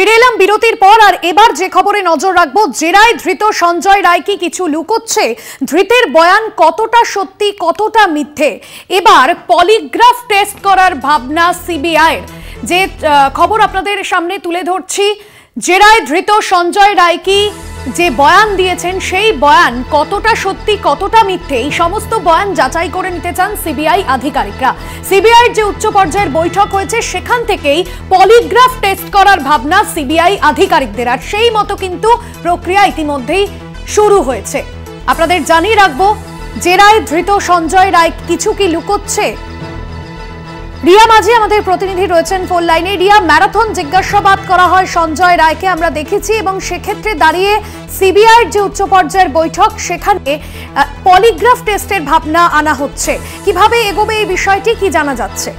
ফিরে এলাম বিরতির পর আর এবার যে খবরে নজর রাখবো, জেরায় ধৃত সঞ্জয় রায় কি কিছু লুকোচ্ছে? ধৃতের বয়ান কতটা সত্যি কতটা মিথ্যে? এবার পলিগ্রাফ টেস্ট করার ভাবনা সিবিআইয়ের। যে খবর আপনাদের সামনে তুলে ধরছি, জেরায় ধৃত সঞ্জয় রায় কি যে বয়ান দিয়েছেন সেই বয়ান কতটা সত্যি কতটা মিথ্যে, এই সমস্ত বয়ান যাচাই করে নিতে চান সিবিআই আধিকারিকরা। সিবিআইয়ের যে উচ্চ পর্যায়ের বৈঠক হয়েছে সেখান থেকেই পলিগ্রাফ টেস্ট করার ভাবনা সিবিআই আধিকারিকদের, আর সেই মতো কিন্তু প্রক্রিয়া ইতিমধ্যেই শুরু হয়েছে। আপনাদের জানিয়ে রাখবো, জেরায় ধৃত সঞ্জয় রায় কিছু কি লুকোচ্ছে? রিয়া মাঝি আমাদের প্রতিনিধি রয়েছেন ফোন লাইনে। রিয়া, ম্যারাথন জিজ্ঞাসাবাদ করা হয় সঞ্জয় রায়কে আমরা দেখেছি, এবং সেক্ষেত্রে দাঁড়িয়ে সিবিআইয়ের যে উচ্চ পর্যায়ের বৈঠক সেখানে পলিগ্রাফ টেস্টের ভাবনা আনা হচ্ছে। কিভাবে এগোবে এই বিষয়টি, কি জানা যাচ্ছে?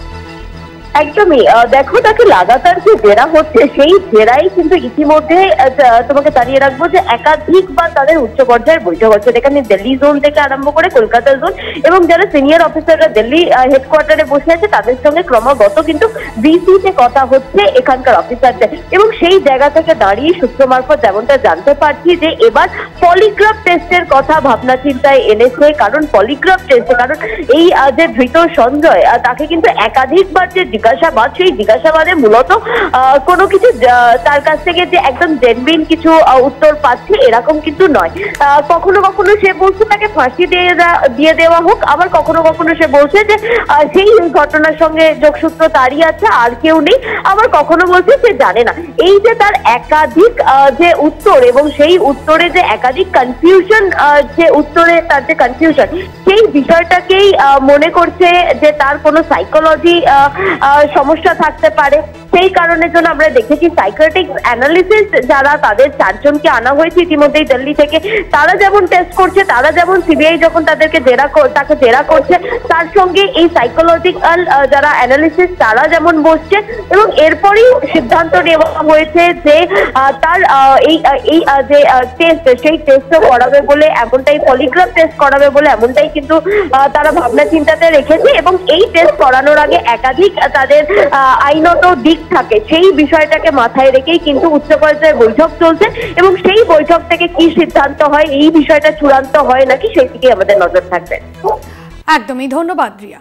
একদমই, দেখো তাকে লাগাতার যে জেরা হচ্ছে সেই জেরাই কিন্তু ইতিমধ্যে তোমাকে জানিয়ে রাখবো যে একাধিকবার তাদের উচ্চ পর্যায়ের বৈঠক হচ্ছে। এখানে দিল্লি জোন থেকে আরম্ভ করে কলকাতা জোন এবং যারা সিনিয়র অফিসাররা দিল্লি হেডকোয়ার্টারে বসে আছে তাদের সঙ্গে ক্রমাগত কিন্তু ভিসিতে কথা হচ্ছে এখানকার অফিসারদের, এবং সেই জায়গা থেকে দাঁড়িয়ে সূত্র মারফত যেমনটা জানতে পারছি যে এবার পলিগ্রাফ টেস্টের কথা ভাবনা চিন্তায় এনেছে। কারণ পলিগ্রাফ টেস্টে, কারণ এই যে ধৃত সঞ্জয় তাকে কিন্তু একাধিকবার যে জিজ্ঞাসাবাদ, সেই জিজ্ঞাসাবাদে মূলত কোনো কিছু তার কাছ থেকে যে একদম জেনুইন কিছু উত্তর পাচ্ছে এরকম কিন্তু নয়। কখনো কখনো সে বলছে তাকে ফাঁসি দিয়ে দেওয়া হোক, আবার কখনো কখনো সে বলছে যে সেই ঘটনার সঙ্গে যোগসূত্র তারই আছে, আর কেউ নেই, আবার কখনো বলছে সে জানে না। এই যে তার একাধিক যে উত্তর এবং সেই উত্তরে যে একাধিক কনফিউশন, যে উত্তরে তার যে কনফিউশন, সেই বিষয়টাকেই মনে করছে যে তার কোনো সাইকোলজি সমস্যা থাকতে পারে। সেই কারণের জন্য আমরা দেখেছি সাইকিয়াট্রিক অ্যানালিসিস যারা, তাদের 4 জনকে আনা হয়েছে ইতিমধ্যেই দিল্লি থেকে। তারা যেমন টেস্ট করছে, তারা যেমন সিবিআই যখন তাকে জেরা করছে, তার সঙ্গে এই সাইকোলজিক্যাল যারা অ্যানালিসিস তারা যেমন বসছে, এবং এরপরই সিদ্ধান্ত নেওয়া হয়েছে যে তার এই যে টেস্ট, সেই টেস্টও করাবে বলে, এমনটাই পলিগ্রাফ টেস্ট করাবে বলে এমনটাই কিন্তু তারা ভাবনা চিন্তাতে রেখেছে। এবং এই টেস্ট করানোর আগে একাধিক তাদের আইনত দিক থাকে, সেই বিষয়টাকে মাথায় রেখেই কিন্তু উচ্চ পর্যায়ে বৈঠক চলছে, এবং সেই বৈঠক থেকে কি সিদ্ধান্ত হয়, এই বিষয়টা চূড়ান্ত হয় নাকি সেই দিকে আমাদের নজর থাকবে। একদমই, ধন্যবাদ রিয়া।